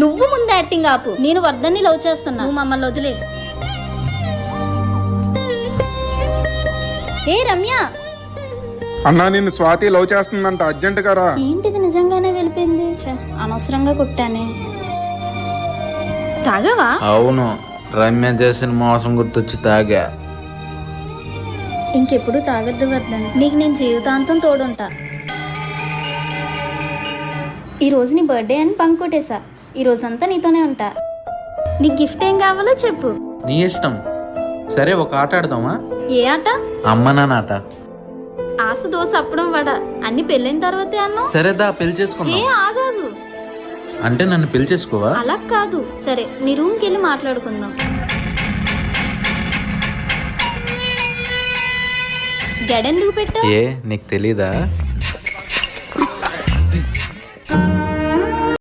నువ్వు ముందు యాక్టింగ్ ఆపు. నేను వర్ధన్ని లవ్ చేస్తున్నా, నువ్వు మమ్మల్ని వదిలే. ఏ రమ్య, అన్నా నిన్ను స్వాతి లవ్ చేస్తుందంట, అర్జెంట్ గా. ఏంటిది నిజంగానే తెలిపింది? అనవసరంగా కొట్టానే. తాగవా? అవును, రమ్య చేసిన మోసం గుర్తొచ్చి తాగా. ఇంకెప్పుడు తాగొద్దు వర్ధన్, నీకు నేను జీవితాంతం తోడుంటా. ఈ రోజు నీ బర్త్డే అని బంక్ కొట్టేశా. ఈ రోజంతా నీతోనే ఉంటా. నీకు గిఫ్ట్ ఏం కావాలో చెప్పు. నీ ఇష్టం. సరే, ఒక ఆట ఆడదామా? ఏ ఆట? అమ్మ నాన్న ఆట. ఆశ దోశ అప్పడం వడ అన్ని పెళ్ళైన తర్వాతే అన్నా. సరేదా, పెళ్లి ఏ చేసుకుందాం. ఆగాగు. అంటే నన్ను పెళ్లి చేసుకోవా? అలా కాదు. సరే, నీ రూమ్కి వెళ్ళి మాట్లాడుకుందాం. గడెందుకు పెట్టా? ఏ నీకు తెలీదా?